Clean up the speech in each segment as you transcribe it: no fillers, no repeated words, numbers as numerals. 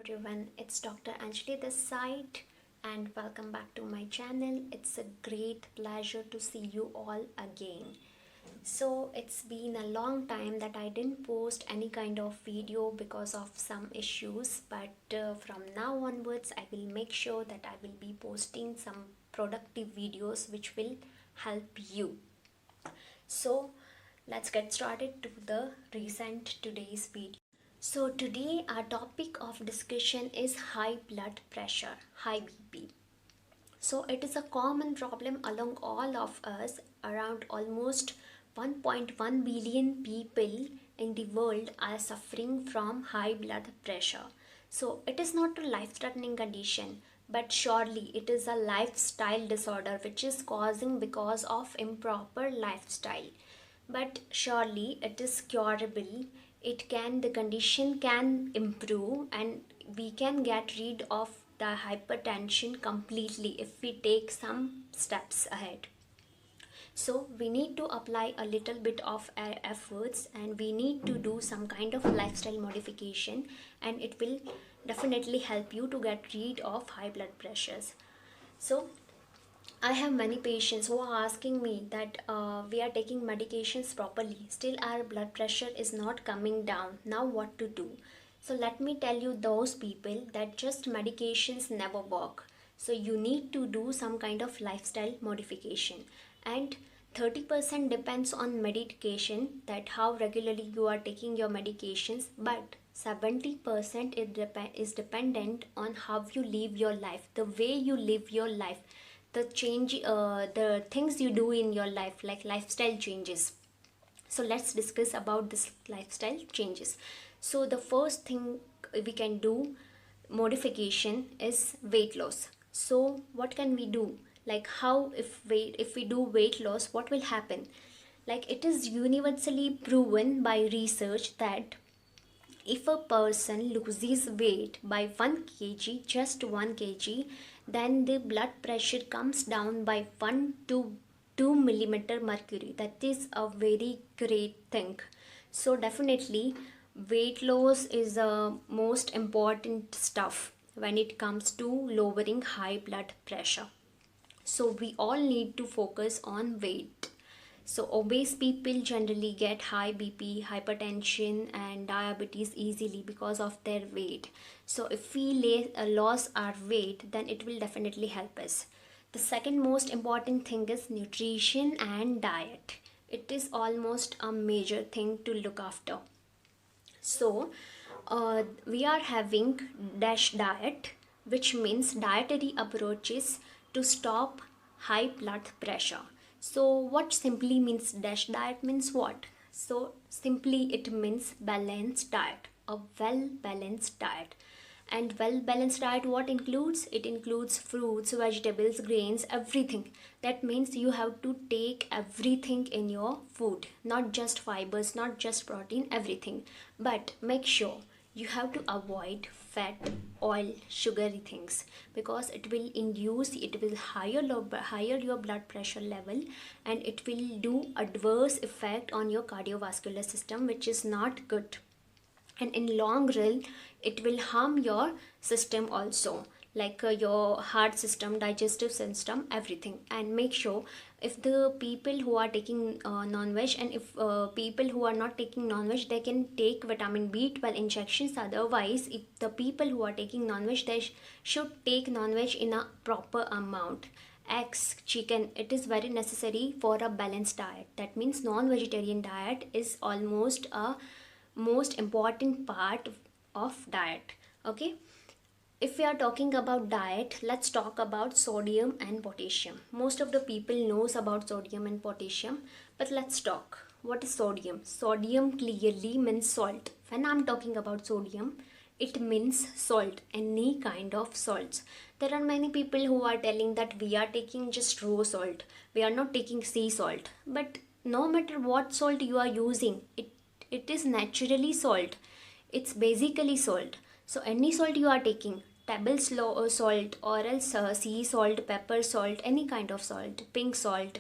Everyone, it's Dr. Anjali this side, and welcome back to my channel. It's a great pleasure to see you all again. So it's been a long time that I didn't post any kind of video because of some issues, but from now onwards I will make sure that I will be posting some productive videos which will help you. So let's get started to the recent today's video. So today our topic of discussion is high blood pressure, high BP. So it is a common problem along all of us. Around almost 1.1 billion people in the world are suffering from high blood pressure. So it is not a life-threatening condition, but surely it is a lifestyle disorder which is causing because of improper lifestyle. But surely it is curable. The condition can improve, and we can get rid of the hypertension completely if we take some steps ahead. So we need to apply a little bit of our efforts, and we need to do some kind of lifestyle modification, and it will definitely help you to get rid of high blood pressures. So I have many patients who are asking me that we are taking medications properly, still our blood pressure is not coming down. Now what to do? So let me tell you those people that just medications never work. So you need to do some kind of lifestyle modification, and 30% depends on medication, that how regularly you are taking your medications, but 70% is dependent on how you live your life, the way you live your life, the things you do in your life, like lifestyle changes. So let's discuss about this lifestyle changes. So the first thing we can do modification is weight loss. So what can we do? Like how, if we do weight loss, what will happen? Like it is universally proven by research that if a person loses weight by 1 kg, just 1 kg, then the blood pressure comes down by 1 to 2 millimeter mercury. That is a very great thing. So definitely weight loss is the most important stuff when it comes to lowering high blood pressure. So we all need to focus on weight. So obese people generally get high BP, hypertension and diabetes easily because of their weight. So if we lose our weight, then it will definitely help us. The second most important thing is nutrition and diet. It is almost a major thing to look after. So we are having DASH diet, which means dietary approaches to stop high blood pressure. So what simply means DASH diet means what? So simply it means balanced diet, a well balanced diet. And well balanced diet, what includes? It includes fruits, vegetables, grains, everything. That means you have to take everything in your food, not just fibers, not just protein, everything. But make sure you have to avoid fat, oil, sugary things, because it will higher your blood pressure level, and it will do adverse effect on your cardiovascular system, which is not good. And in long run it will harm your system also, like your heart system, digestive system, everything. And make sure, if the people who are taking non-veg, and if people who are not taking non-veg, they can take vitamin B12 injections. Otherwise, if the people who are taking non-veg, they should take non-veg in a proper amount. Eggs, chicken, it is very necessary for a balanced diet. That means non-vegetarian diet is almost a most important part of diet. Okay, if we are talking about diet, let's talk about sodium and potassium. Most of the people knows about sodium and potassium, but let's talk what is sodium. Sodium clearly means salt. When I'm talking about sodium, it means salt, any kind of salts. There are many people who are telling that we are taking just raw salt, we are not taking sea salt. But no matter what salt you are using, it is naturally salt, it's basically salt. So any salt you are taking, table salt, or else sea salt, pepper salt, any kind of salt, pink salt,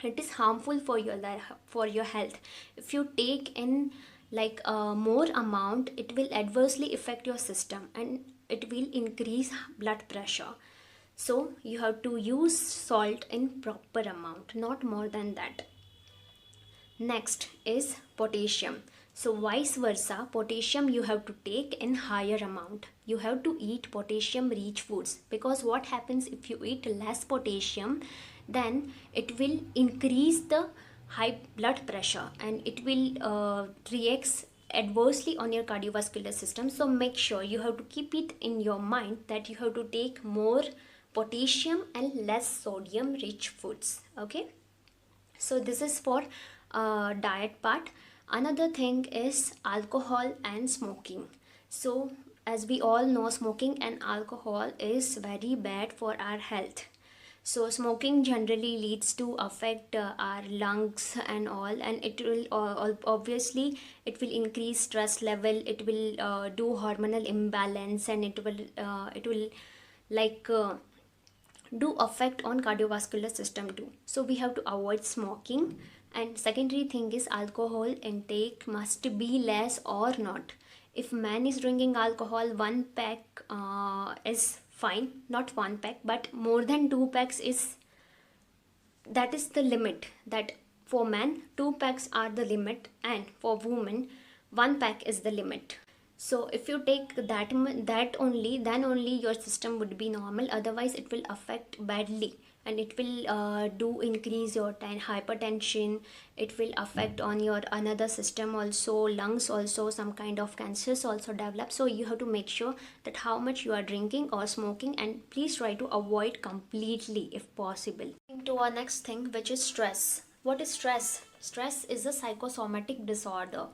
it is harmful for your life, for your health. If you take in like more amount, it will adversely affect your system and it will increase blood pressure. So you have to use salt in proper amount, not more than that. Next is potassium. So vice versa, potassium you have to take in higher amount. You have to eat potassium rich foods, because what happens if you eat less potassium, then it will increase the high blood pressure and it will reacts adversely on your cardiovascular system. So make sure you have to keep it in your mind that you have to take more potassium and less sodium rich foods. Okay, so this is for diet part. Another thing is alcohol and smoking. So as we all know, smoking and alcohol is very bad for our health. So smoking generally leads to affect our lungs and all, and it will obviously it will increase stress level, it will do hormonal imbalance, and it will like do affect on cardiovascular system too. So we have to avoid smoking. And secondary thing is alcohol intake must be less or not. If man is drinking alcohol, one pack is fine, not one pack, but more than two packs is, that is the limit. That for men two packs are the limit, and for women one pack is the limit. So if you take that only, then only your system would be normal. Otherwise it will affect badly, and it will do increase your hypertension. It will affect on your another system also, lungs also, some kind of cancers also develop. So you have to make sure that how much you are drinking or smoking, and please try to avoid completely if possible. To our next thing, which is stress. What is stress? Stress is a psychosomatic disorder.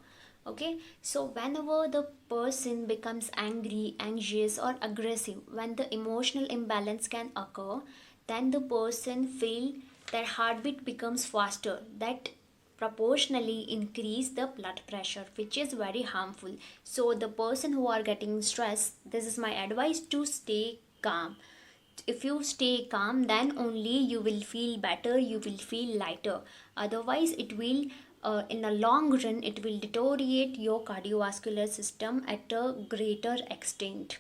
Okay, so whenever the person becomes angry, anxious, or aggressive, when the emotional imbalance can occur, then the person feel their heartbeat becomes faster. That proportionally increase the blood pressure, which is very harmful. So the person who are getting stress, this is my advice, to stay calm. If you stay calm, then only you will feel better, you will feel lighter. Otherwise it will in the long run it will deteriorate your cardiovascular system at a greater extent.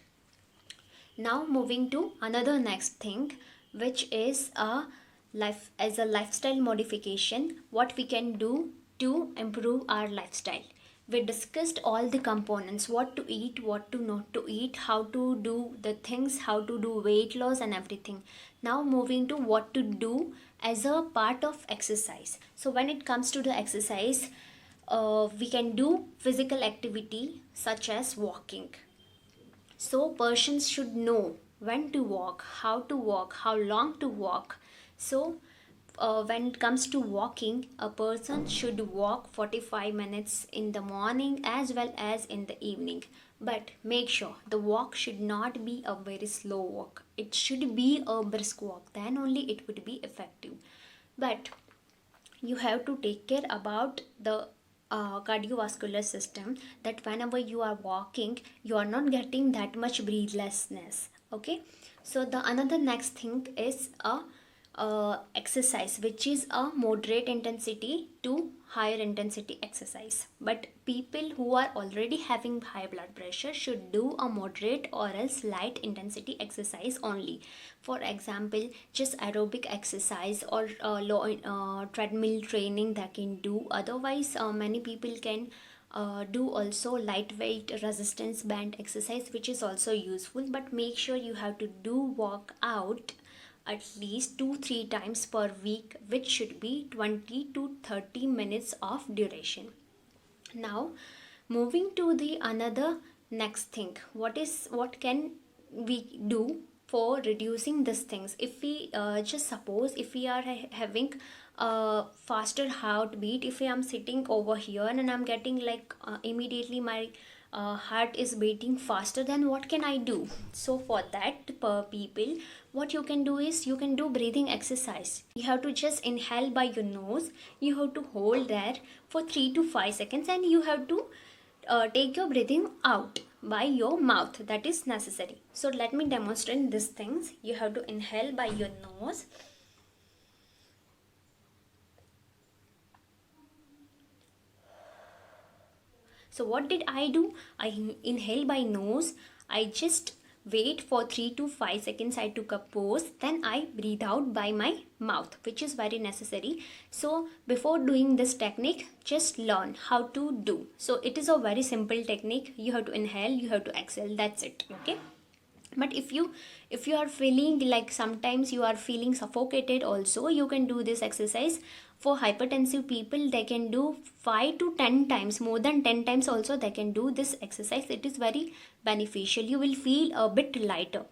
Now moving to another next thing, which is a lifestyle modification, what we can do to improve our lifestyle. We discussed all the components, what to eat, what to not to eat, how to do the things, how to do weight loss and everything. Now moving to what to do as a part of exercise. So when it comes to the exercise, we can do physical activity such as walking. So persons should know when to walk, how long to walk. So when it comes to walking, a person should walk 45 minutes in the morning as well as in the evening. But make sure the walk should not be a very slow walk. It should be a brisk walk. Then only it would be effective. But you have to take care about the cardiovascular system, that whenever you are walking you are not getting that much breathlessness. Okay, so the another next thing is a exercise, which is a moderate intensity to higher intensity exercise. But people who are already having high blood pressure should do a moderate or else light intensity exercise only. For example, just aerobic exercise or low treadmill training they can do. Otherwise many people can do also lightweight resistance band exercise, which is also useful. But make sure you have to do workout at least 2-3 times per week, which should be 20 to 30 minutes of duration. Now moving to the another next thing, what can we do for reducing these things? If we just suppose if we are having a faster heartbeat, if I am sitting over here and I'm getting like immediately my heart is beating faster, then what can I do? So for that, per people, what you can do is you can do breathing exercise. You have to just inhale by your nose, you have to hold there for 3 to 5 seconds, and you have to take your breathing out by your mouth. That is necessary. So let me demonstrate these things. You have to inhale by your nose, So what did I do? I inhale by nose. I just wait for 3 to 5 seconds. I took a pause, then I breathe out by my mouth, which is very necessary. So before doing this technique, just learn how to do. So it is a very simple technique. You have to inhale, you have to exhale, that's it. Okay. But if you are feeling like sometimes you are feeling suffocated also, you can do this exercise. For hypertensive people, they can do 5 to 10 times, more than 10 times also they can do this exercise. It is very beneficial. You will feel a bit lighter.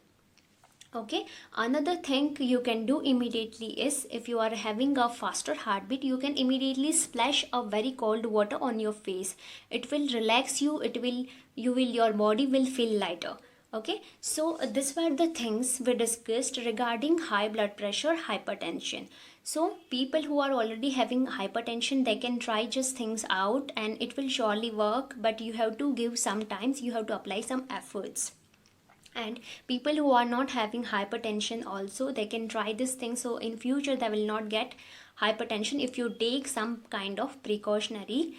Okay. Another thing you can do immediately is, if you are having a faster heartbeat, you can immediately splash a very cold water on your face. It will relax you. Your body will feel lighter. Okay. So these were the things we discussed regarding high blood pressure, hypertension. So people who are already having hypertension, they can try just things out and it will surely work, but you have to give some times, you have to apply some efforts. And people who are not having hypertension also, they can try this thing, so in future they will not get hypertension if you take some kind of precautionary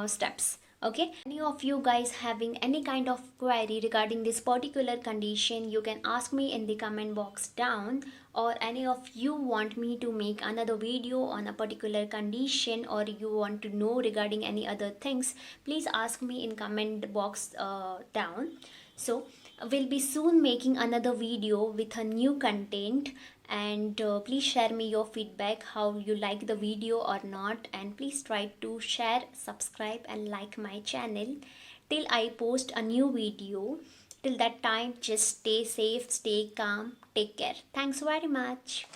steps. Okay. Any of you guys having any kind of query regarding this particular condition, you can ask me in the comment box down. Or any of you want me to make another video on a particular condition, or you want to know regarding any other things, please ask me in comment box down. So we'll be soon making another video with a new content. And please share me your feedback, how you like the video or not. And please try to share, subscribe and like my channel till I post a new video. Till that time, just stay safe, stay calm, take care. Thanks very much.